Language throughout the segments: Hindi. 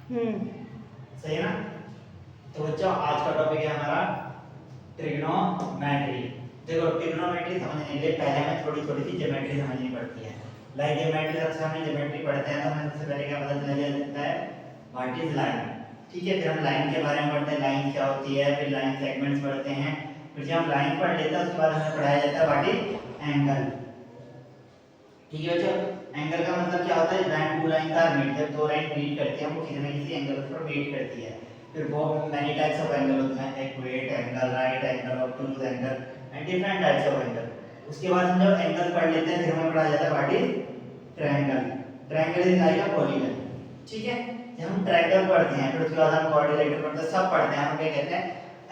सही है ना। तो बच्चों आज का टॉपिक है हमारा ट्रिग्नोमेट्री। देखो ट्रिग्नोमेट्री समझने के लिए पहले हमें थोड़ी थोड़ी सी ज्योमेट्री समझनी पड़ती है। लाइक ज्योमेट्री सबसे हमने ज्योमेट्री पढ़ते हैं तो हमें सबसे पहले क्या पता चला जाता है, व्हाट इज लाइन। ठीक है, फिर हम लाइन के बारे में पढ़ते हैं, लाइन क्या होती है, फिर लाइन सेगमेंट्स पढ़ते हैं, फिर जब हम लाइन पढ़ लेते हैं उसके बाद हमें पढ़ाया जाता है व्हाट इज एंगल। ठीक है बच्चों, एंगल का मतलब क्या होता है, लाइन टू लाइन का मीट, जब दो लाइन मीट करती है वो किसी न किसी एंगल पर मीट करती है। फिर बहुत मैनी टाइप्स ऑफ एंगल होते हैं, accurate angle, right angle, obtuse angle and different types of angle. उसके बाद हम जब एंगल पढ़ लेते हैं फिर हमें पढ़ाया जाता है what is triangle. Triangle is like a polygon. ठीक है, जब हम ट्रायंगल पढ़ते हैं फिर उसके बाद हम क्वाड्रिलेटरल पढ़ते हैं, सब पढ़ते हैं, हम क्या कहते हैं,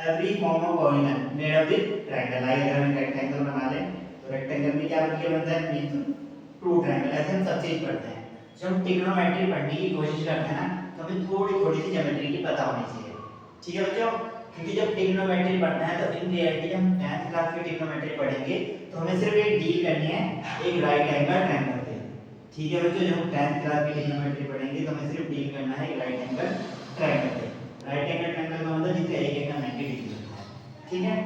every form of polygon made of with triangle. Like अगर हम रेक्टेंगल बना लें तो रेक्टेंगल में क्या बनता है, मीन टू ट्रायंगल। ऐसे हम सब चीज पढ़ते हैं। जब हम ट्रिग्नोमेट्री पढ़ने की कोशिश करते हैं ना तो हमें थोड़ी थोड़ी सी ज्योमेट्री की पता होनी चाहिए। ठीक है बच्चों, क्योंकि जब ट्रिग्नोमेट्री पढ़ना है तो इन रियलिटी हम 10th क्लास की ट्रिग्नोमेट्री पढ़ेंगे तो हमें सिर्फ एक डील करनी है, एक राइट एंगल ट्रायंगल से। ठीक है बच्चों, जब हम 10th क्लास की ट्रिग्नोमेट्री पढ़ेंगे तो हमें सिर्फ डील करना है एक राइट एंगल ट्रायंगल से। राइट एंगल ट्रायंगल का मतलब जिसका एक एंगल 90 डिग्री होता है। ठीक है,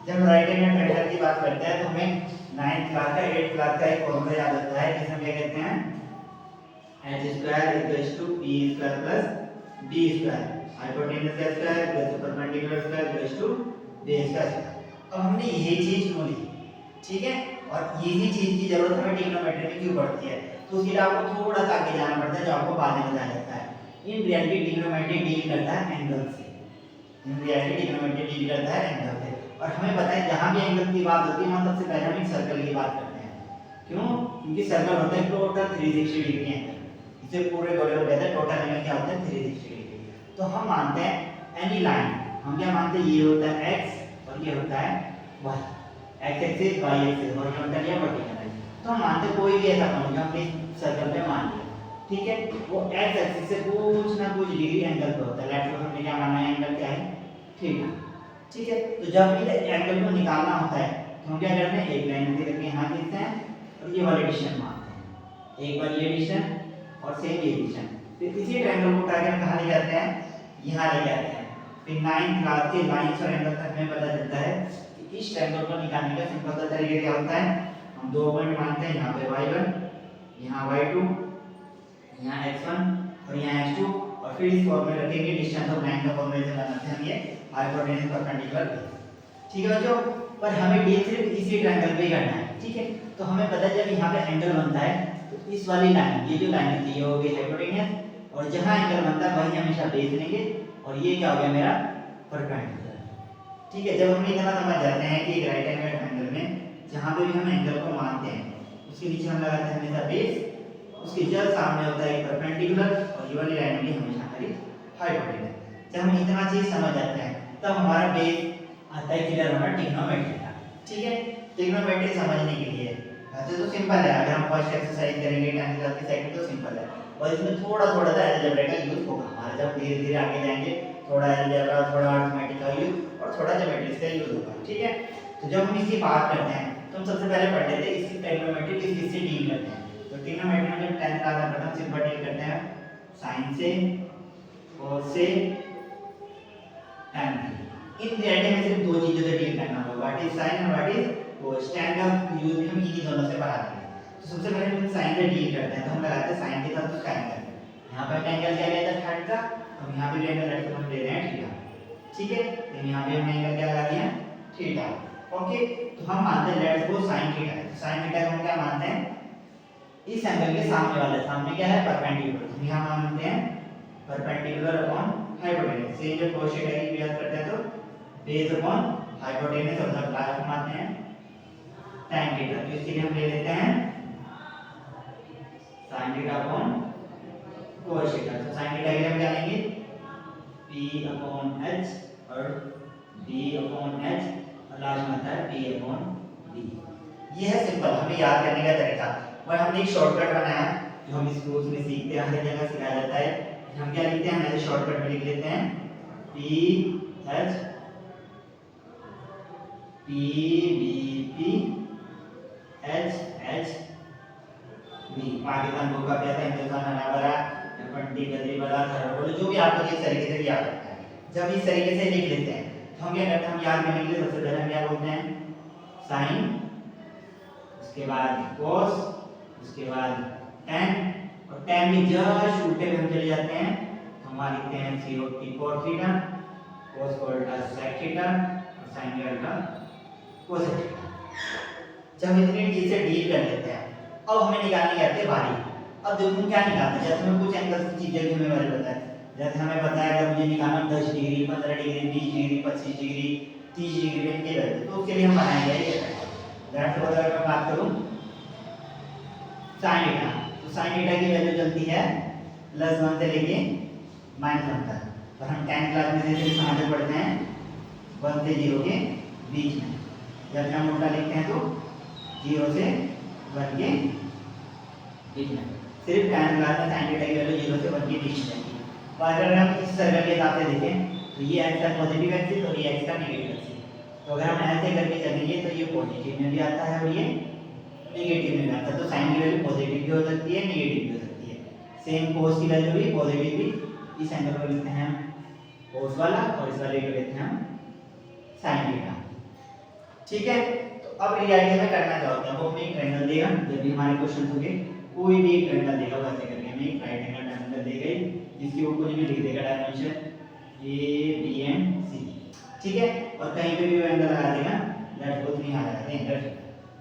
जब राइट एंगल ट्रायंगल की बात करते हैं तो हमें 9th क्लास का 8th क्लास का एक फॉर्मूला याद होता है जिसे हम क्या कहते हैं, h square equals to p square plus d square, hypotenuse का square plus perpendicular square equals to base का स्क्वायर। अब हमने यही चीज क्यों ली, ठीक है, और यही चीज की जरूरत हमें ट्रिग्नोमेट्री में क्यों पड़ती है, तो उसके लिए आपको थोड़ा सा आगे जाना पड़ता है जो आपको बाद में बताया जाता है। इन रियलिटी ट्रिग्नोमेट्री डील करता है एंगल से। इन रियलिटी ट्रिग्नोमेट्री डील करता है एंगल से, और हमें पता है जहां भी एंगल की बात होती है वहां सबसे पहले हम एक सर्कल की बात करते हैं। क्यों, क्योंकि सर्कल होता है टोटल 360 डिग्री एंगल। इसे पूरे गोले को कहते हैं टोटल एंगल क्या होता है 360 डिग्री। तो हम मानते हैं एनी लाइन, हम क्या मानते हैं, ये होता है x और ये होता है y, x axis y axis, horizontal या वर्टिकल। तो हम मानते हैं कोई भी ऐसा पॉइंट हमने सर्कल पे मान लिया, ठीक है, वो x एक्सिस से कुछ ना कुछ डिग्री एंगल पे होता है। लेट्स सपोज हमने क्या माना है, एंगल क्या है, थीटा। ठीक है, तो जब भी एंगल को निकालना होता है तो हम क्या करते हैं, एक लाइन दे करके यहाँ खींचते हैं और ये वाली डिस्टेंस मानते हैं, एक बार ये डिस्टेंस और सेम ये डिस्टेंस। फिर इसी ट्रायंगल को उठा के हम कहाँ ले जाते हैं, यहाँ ले जाते हैं। फिर 9th क्लास के लाइंस और एंगल तक हमें पता चलता है कि इस ट्रायंगल को निकालने का सिंपल सा तरीका क्या होता है, हम दो पॉइंट मानते हैं, यहाँ पे y1, यहाँ y2, यहाँ x1 और यहाँ x2, और फिर इस फॉर्मूले रखेंगे डिस्टेंस ऑफ लाइन का फॉर्मूले से बनाते हैं हम ये हाइपोटेन्यूज परपेंडिकुलर। ठीक है बच्चों, पर हमें डील सिर्फ इसी ट्रायंगल पे ही करना है। ठीक है, तो हमें पता है जब यहाँ पे एंगल बनता है तो इस वाली लाइन, ये जो लाइन होती है ये हो गई हाइपोटेन्यूज, और जहाँ एंगल बनता है वहीं हमेशा बेस लेंगे, और ये क्या हो गया मेरा परपेंडिकुलर। ठीक है, जब हम इतना समझ जाते हैं कि एक राइट एंगल ट्रायंगल में जहाँ पे भी हम एंगल को मानते हैं उसके नीचे हम लगाते हैं हमेशा बेस, उसके जस्ट सामने होता है एक परपेंडिकुलर, और ये वाली लाइन होगी हमेशा हमारी हाइपोटेन्यूज। जब हम इतना चीज समझ जाते हैं तब हमारा बेस आता है क्लियर होना ट्रिग्नोमेट्री का। ठीक है, ट्रिग्नोमेट्री समझने के लिए वैसे तो सिंपल है, अगर हम फर्स्ट एक्सरसाइज करेंगे 10th क्लास की सेकंड तो सिंपल है, और इसमें थोड़ा थोड़ा सा अलजेब्रा का यूज होगा हमारा। जब धीरे धीरे आगे जाएंगे थोड़ा अलजेब्रा, थोड़ा अरिथमेटिक का यूज और थोड़ा ज्योमेट्री का यूज होगा। ठीक है, तो जब हम इसकी बात करते हैं तो हम सबसे पहले पढ़ लेते हैं इसकी ट्रिग्नोमेट्री किससे डील करते हैं। तो ट्रिग्नोमेट्री में जब 10th क्लास में पढ़ते हैं सिंपल डील करते हैं साइन से, cos से, tan से। इन रियलिटी में सिर्फ दो चीजों से डील करना होगा, व्हाट इज साइन और व्हाट इज cos। tan का यूज भी हम इन्हीं दोनों से पढ़ा देंगे। तो सबसे पहले हम साइन से डील करते हैं, तो हम लगाते हैं साइन के साथ उसका एंगल। यहाँ पर एंगल क्या लिया था 30 का, हम यहाँ पे भी एंगल लेट हम ले रहे हैं थीटा। ठीक है, तो यहाँ पे हमने एंगल क्या लगा दिया थीटा। ओके, तो हम मानते हैं लेट्स सपोज sin थीटा है, तो sin थीटा को हम क्या मानते हैं, इस एंगल के सामने वाला, सामने क्या है परपेंडिकुलर, हम यहाँ मानते हैं परपेंडिकुलर अपॉन हाइपोटेन्यूज। सेम जब cos थीटा की बात करते हैं तो बेस अपॉन हाइपोटेन्यूज, और जब लास्ट में आते हैं tan थीटा, तो इसके लिए हम ले लेते हैं sin theta upon cos theta. तो sin थीटा के लिए हम क्या लेंगे p अपॉन h और d अपॉन h, और लास्ट में आता है p अपॉन d। ये है सिंपल हमें याद करने का तरीका, और हमने एक शॉर्टकट बनाया जो हम स्कूल्स में सीखते हैं, हर जगह सिखाया जाता है। हम क्या लिखते हैं, ऐसे शॉर्टकट में लिख लेते हैं p h p b p h h b। Pakistan को का कहते हैं हिंदुस्तान हरा भरा, पंडी गदरी वाला, बोले जो भी आपको जिस तरीके से भी याद रखना है। जब इस तरीके से लिख लेते हैं तो हम क्या करते हैं, हम याद करने के लिए सबसे पहले हम क्या बोलते हैं, साइन, उसके बाद cos, उसके बाद tan, और tan में जस्ट उल्टे में हम चले जाते हैं तो हम वहाँ लिखते हैं COT cot थीटा, cos को उल्टा sec थीटा और sin का उल्टा cosec थीटा। जब इतनी चीज से डील कर लेते हैं, अब हमें निकालनी आती है बारी। अब देखो हम क्या निकालते हैं, जैसे हमें कुछ एंगल्स की चीजें भी हमें बारे में बताया, जैसे हमें बताया कि मुझे निकालना 10 degree, 15 degree, 20 degree, 25 degree, 30 degree इनके वैल्यू, तो उसके लिए हम बनाएंगे ये दैट्स व्हाट। अगर मैं बात करूं sin थीटा, तो sin थीटा की वैल्यू चलती है +1 से लेके -1 तक, और हम 10 क्लास में से कहां तक पढ़ते हैं, 1 से 0 के बीच में। जब हम उल्टा लिखते हैं तो 0 से 1 के बीच में, सिर्फ 10 क्लास में sin थीटा की वैल्यू 0 से 1 के बीच में है। और अगर हम इस सर्कल के हिसाब से देखें तो ये x का पॉजिटिव एक्सिस और ये x का नेगेटिव एक्सिस, तो अगर हम ऐसे करके चलेंगे तो ये पॉजिटिव में भी आता है और ये नेगेटिव में भी आता है, तो sin की वैल्यू पॉजिटिव भी हो सकती है, नेगेटिव भी हो सकती है। सेम cos की वैल्यू भी पॉजिटिव भी, इस एंगल को लिखते हैं cos वाला और इस वाले को लिखते हैं sin थीटा। ठीक है, तो अब रियलिटी में करना क्या होता है, वो हमें एक ट्रायंगल देगा, जब भी हमारे क्वेश्चन होंगे कोई भी एक ट्रायंगल देगा, वैसे करके हमें एक राइट एंगल ट्रायंगल देगा जिसके ऊपर कुछ भी लिख देगा dimension A B and C। ठीक है, और कहीं पे भी वो एंगल लगा देगा, लेट्स सपोज नहीं लगा देंगे एंगल,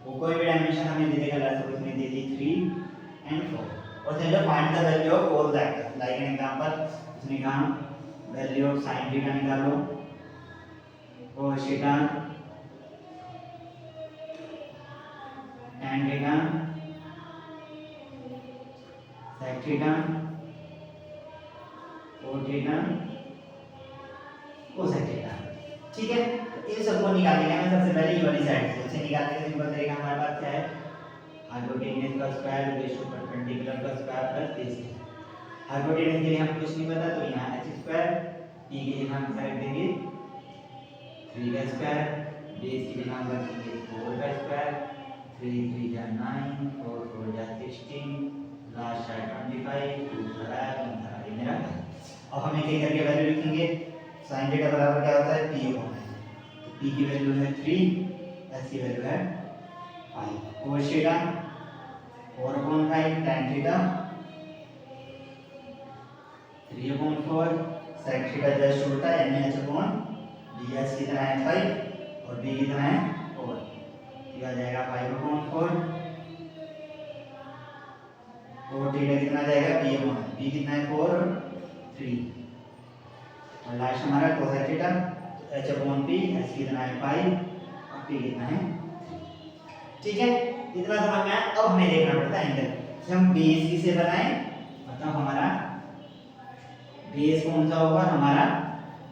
वो कोई भी डायमेंशन हमें दे देगा, लेट्स सपोज में दे दी 3 and 4, और then find the value of all the actors, like an example उसने कहा वैल्यू ऑफ sin थीटा निकालो, cos theta, tan theta, sec theta, cot theta, cosec theta. ठीक है, तो इन सबको निकालने के लिए सबसे पहले ये वाली साइड से इसे निकालने का सिंपल तरीका हमारे पास क्या है, हाइपोटेन्यूज का स्क्वायर रेज़ टू परपेंडिकुलर का स्क्वायर प्लस बेस। हाइपोटेन्यूज के लिए हमें कुछ नहीं पता, तो यहाँ h स्क्वायर, p की जगह हम रख देंगे 3 का स्क्वायर, बेस की जगह हम रखेंगे 4 का स्क्वायर, 3 3 जा 9, 4 4 जा 16, लास्ट है 25, 2 12 ये मेरा। अब हम एक एक करके वैल्यू लिखेंगे। sin थीटा बराबर क्या होता है, p अपॉन s, तो p की वैल्यू है 3, s की वैल्यू है 5, cos theta 4/5, tan theta 3/4, sec theta just उल्टा यानी h अपॉन ds कितना है 5 और b कितना है 4, ये आ जाएगा 5/4, cot थीटा कितना जाएगा b अपॉन b कितना है 4 और 3, और लास्ट हमारा cosec थीटा, तो h अपॉन p, s कितना है 5 और p कितना है 3। ठीक है, इतना समझ में आया। अब हमें देखना पड़ता है एंगल, जब हम बेस किसे बनाएं, मतलब हमारा बेस कौन सा होगा, हमारा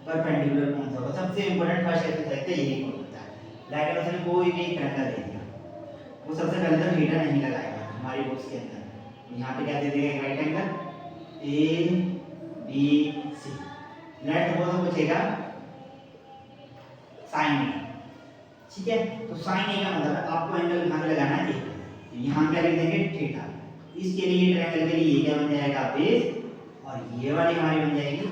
परपेंडिकुलर कौन सा होगा। सबसे इंपॉर्टेंट फर्स्ट एक्सरसाइज तो यही होता है, लाइक उसने कोई भी ट्रायंगल दे दिया, वो सबसे पहले तो थीटा नहीं लगाएगा हमारी बुक्स के अंदर, यहाँ पे क्या दे देगा, एक right angle A B C, let वो तो पूछेगा sin A। ठीक है, तो sin A का मतलब आपको एंगल कहाँ पे लगाना है, तो यहाँ क्या लिख देंगे थीटा, इसके लिए ट्रायंगल के लिए ये क्या बन जाएगा बेस, और ये वाली हमारी बन जाएगी